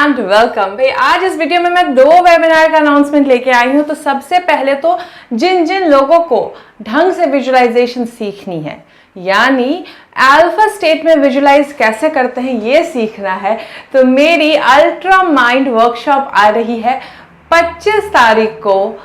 And welcome. भाई आज इस वीडियो में मैं 2 वेबिनार का अनाउंसमेंट लेके आई हूँ। तो सबसे पहले तो जिन जिन लोगों को ढंग से विजुअलाइजेशन सीखनी है, यानी अल्फा स्टेट में विजुअलाइज कैसे करते हैं ये सीखना है, तो मेरी अल्ट्रा माइंड वर्कशॉप आ रही है 25 तारीख को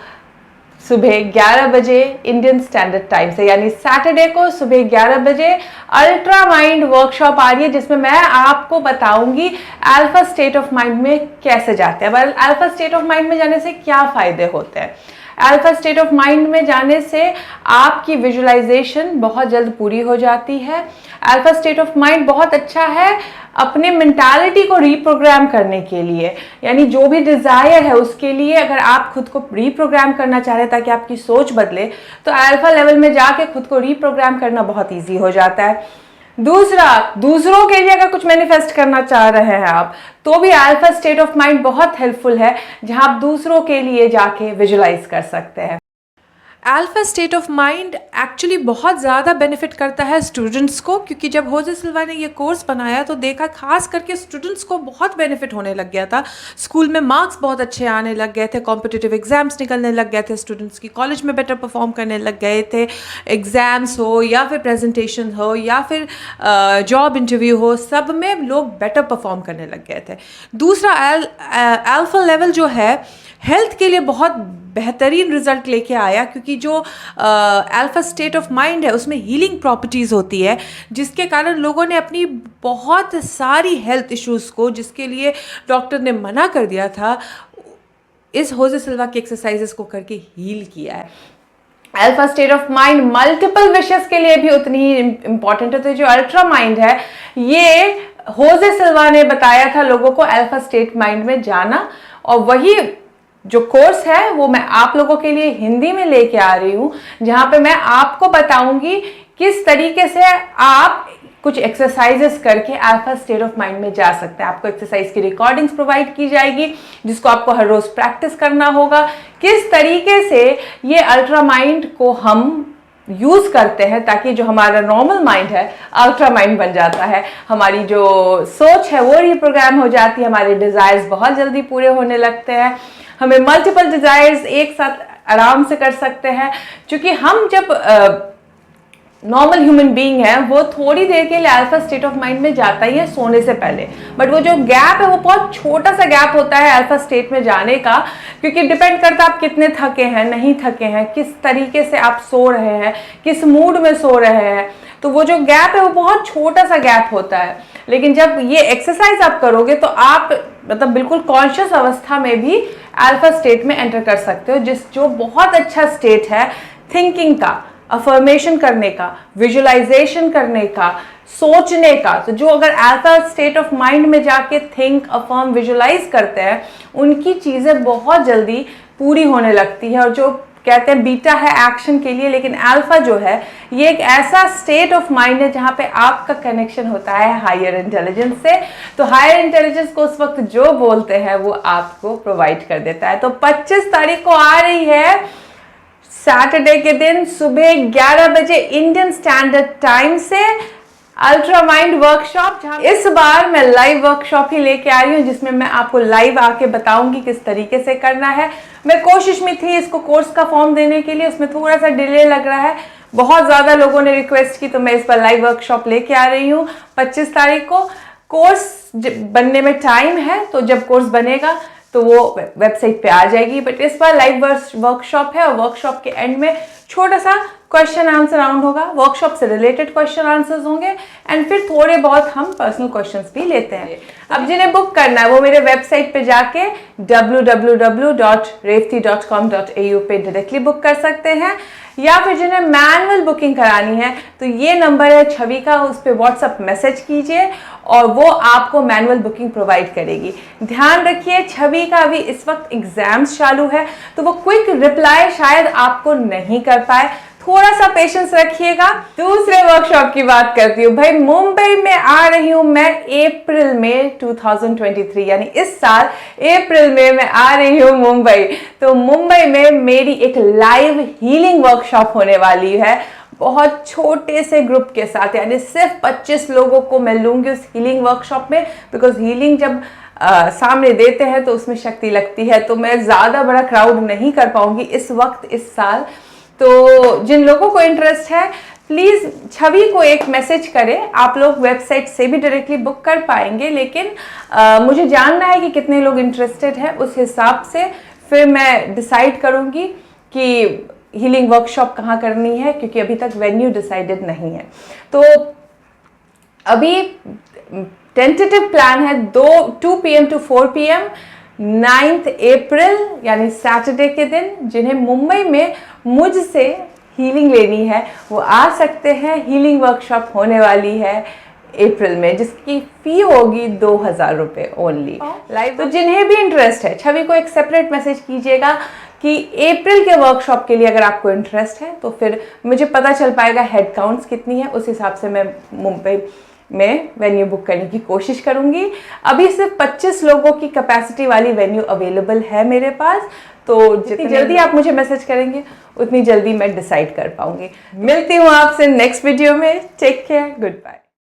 सुबह 11 बजे इंडियन स्टैंडर्ड टाइम से, यानी सैटरडे को सुबह 11 बजे अल्ट्रा माइंड वर्कशॉप आ रही है, जिसमें मैं आपको बताऊंगी अल्फा स्टेट ऑफ माइंड में कैसे जाते हैं। अल्फा स्टेट ऑफ माइंड में जाने से क्या फायदे होते हैं। अल्फा स्टेट ऑफ माइंड में जाने से आपकी विजुअलाइजेशन बहुत जल्द पूरी हो जाती है। अल्फा स्टेट ऑफ माइंड बहुत अच्छा है अपने मेंटालिटी को रीप्रोग्राम करने के लिए, यानी जो भी डिजायर है उसके लिए अगर आप खुद को रीप्रोग्राम करना चाह रहे हैं ताकि आपकी सोच बदले, तो अल्फा लेवल में जाके खुद को रीप्रोग्राम करना बहुत ईजी हो जाता है। दूसरा, दूसरों के लिए अगर कुछ मैनिफेस्ट करना चाह रहे हैं आप, तो भी अल्फा स्टेट ऑफ माइंड बहुत हेल्पफुल है, जहां आप दूसरों के लिए जाके विजुअलाइज कर सकते हैं। Alpha state of mind actually बहुत ज़्यादा बेनिफिट करता है स्टूडेंट्स को, क्योंकि जब होजे सिल्वा ने ये कोर्स बनाया तो देखा खास करके स्टूडेंट्स को बहुत बेनिफिट होने लग गया था। स्कूल में मार्क्स बहुत अच्छे आने लग गए थे, कॉम्पिटिटिव एग्जाम्स निकलने लग गए थे, स्टूडेंट्स की कॉलेज में बेटर परफॉर्म करने लग गए थे। एग्ज़ाम्स हो या फिर प्रेजेंटेशन हो या फिर जॉब इंटरव्यू हो, सब में लोग बेटर परफॉर्म करने लग गए थे। दूसरा, अल्फा लेवल जो है हेल्थ के लिए बहुत बेहतरीन रिजल्ट लेके आया, क्योंकि जो अल्फा स्टेट ऑफ माइंड है उसमें हीलिंग प्रॉपर्टीज़ होती है, जिसके कारण लोगों ने अपनी बहुत सारी हेल्थ इश्यूज़ को, जिसके लिए डॉक्टर ने मना कर दिया था, इस होजे सिल्वा की एक्सरसाइजेस को करके हील किया है। Alpha state of mind multiple wishes के लिए भी उतनी ही इंपॉर्टेंट है। तो जो अल्ट्रा माइंड है, ये होजे सिल्वा ने बताया था लोगों को अल्फा स्टेट माइंड में जाना, और वही जो कोर्स है वो मैं आप लोगों के लिए हिंदी में लेके आ रही हूँ, जहाँ पे मैं आपको बताऊंगी किस तरीके से आप कुछ एक्सरसाइजेस करके अल्फा स्टेट ऑफ माइंड में जा सकते हैं। आपको एक्सरसाइज की रिकॉर्डिंग्स प्रोवाइड की जाएगी, जिसको आपको हर रोज प्रैक्टिस करना होगा। किस तरीके से ये अल्ट्रा माइंड को हम यूज करते हैं ताकि जो हमारा नॉर्मल माइंड है अल्ट्रा माइंड बन जाता है, हमारी जो सोच है वो रीप्रोग्राम हो जाती है, हमारे डिजायर्स बहुत जल्दी पूरे होने लगते हैं, हमें मल्टीपल डिजायर्स एक साथ आराम से कर सकते हैं। क्योंकि हम जब नॉर्मल ह्यूमन बीइंग है वो थोड़ी देर के लिए अल्फा स्टेट ऑफ माइंड में जाता ही है सोने से पहले, बट वो जो गैप है वो बहुत छोटा सा गैप होता है अल्फा स्टेट में जाने का, क्योंकि डिपेंड करता है आप कितने थके हैं, नहीं थके हैं, किस तरीके से आप सो रहे हैं, किस मूड में सो रहे हैं। तो वो जो गैप है वो बहुत छोटा सा गैप होता है। लेकिन जब ये एक्सरसाइज आप करोगे तो आप मतलब बिल्कुल कॉन्शियस अवस्था में भी अल्फा स्टेट में एंटर कर सकते हो, जो बहुत अच्छा स्टेट है थिंकिंग का, अफर्मेशन करने का, विजुअलाइजेशन करने का, सोचने का। तो जो अगर अल्फा स्टेट ऑफ माइंड में जाके थिंक, अफर्म, विजुअलाइज करते हैं, उनकी चीज़ें बहुत जल्दी पूरी होने लगती है। और जो कहते हैं बीटा है एक्शन के लिए, लेकिन अल्फा जो है ये एक ऐसा स्टेट ऑफ माइंड है जहाँ पे आपका कनेक्शन होता है हायर इंटेलिजेंस से। तो हायर इंटेलिजेंस को उस वक्त जो बोलते हैं वो आपको प्रोवाइड कर देता है। तो 25 तारीख को आ रही है सैटरडे के दिन सुबह 11 बजे इंडियन स्टैंडर्ड टाइम से अल्ट्रा माइंड वर्कशॉप, जहाँ इस बार मैं लाइव वर्कशॉप ही लेके आ रही हूँ, जिसमें मैं आपको लाइव आके बताऊंगी किस तरीके से करना है। मैं कोशिश में थी इसको कोर्स का फॉर्म देने के लिए, उसमें थोड़ा सा डिले लग रहा है, बहुत ज़्यादा लोगों ने रिक्वेस्ट की, तो मैं इस बार लाइव वर्कशॉप लेके आ रही हूँ 25 तारीख को। कोर्स बनने में टाइम है, तो जब कोर्स बनेगा तो वो वेबसाइट पे आ जाएगी, बट इस बार लाइव वर्कशॉप है, और वर्कशॉप के एंड में छोटा सा क्वेश्चन आंसर राउंड होगा, वर्कशॉप से रिलेटेड क्वेश्चन आंसर्स होंगे, एंड फिर थोड़े बहुत हम पर्सनल क्वेश्चंस भी लेते हैं। अब जिन्हें बुक करना है वो मेरे वेबसाइट पे जाके www.revti.com.au पे डायरेक्टली बुक कर सकते हैं, या फिर जिन्हें मैनुअल बुकिंग करानी है तो ये नंबर है छवि का, उस पर व्हाट्सएप मैसेज कीजिए और वो आपको मैनुअल बुकिंग प्रोवाइड करेगी। ध्यान रखिए छवि का अभी इस वक्त एग्जाम्स चालू है, तो वो क्विक रिप्लाई शायद आपको नहीं कर पाए, थोड़ा सा पेशेंस रखिएगा। दूसरे वर्कशॉप की बात करती हूँ। भाई मुंबई में आ रही हूँ मैं अप्रैल में 2023, यानी इस साल अप्रैल में मैं आ रही हूँ मुंबई। तो मुंबई में मेरी एक लाइव हीलिंग वर्कशॉप होने वाली है, बहुत छोटे से ग्रुप के साथ, यानी सिर्फ 25 लोगों को मैं लूंगी उस हीलिंग वर्कशॉप में, बिकॉज हीलिंग जब सामने देते हैं तो उसमें शक्ति लगती है। तो मैं ज़्यादा बड़ा क्राउड नहीं कर पाऊंगी इस वक्त, इस साल। तो जिन लोगों को इंटरेस्ट है प्लीज़ छवि को एक मैसेज करें। आप लोग वेबसाइट से भी डायरेक्टली बुक कर पाएंगे, लेकिन मुझे जानना है कि कितने लोग इंटरेस्टेड हैं। उस हिसाब से फिर मैं डिसाइड करूंगी कि हीलिंग वर्कशॉप कहाँ करनी है, क्योंकि अभी तक वेन्यू डिसाइडेड नहीं है। तो अभी टेंटेटिव प्लान है 2 PM to 4 PM 9 अप्रैल यानी सैटरडे के दिन। जिन्हें मुंबई में मुझसे हीलिंग लेनी है वो आ सकते हैं। हीलिंग वर्कशॉप होने वाली है अप्रैल में, जिसकी फी होगी 2000 रुपये ओनली लाइव। तो जिन्हें भी इंटरेस्ट है, छवि को एक सेपरेट मैसेज कीजिएगा कि अप्रैल के वर्कशॉप के लिए अगर आपको इंटरेस्ट है, तो फिर मुझे पता चल पाएगा हेड काउंट्स कितनी है। उस हिसाब से मैं मुंबई में वेन्यू बुक करने की कोशिश करूंगी। अभी सिर्फ 25 लोगों की कैपेसिटी वाली वेन्यू अवेलेबल है मेरे पास। तो जितनी जल्दी आप मुझे मैसेज करेंगे उतनी जल्दी मैं डिसाइड कर पाऊंगी। मिलती हूँ आपसे नेक्स्ट वीडियो में। Take care, good bye.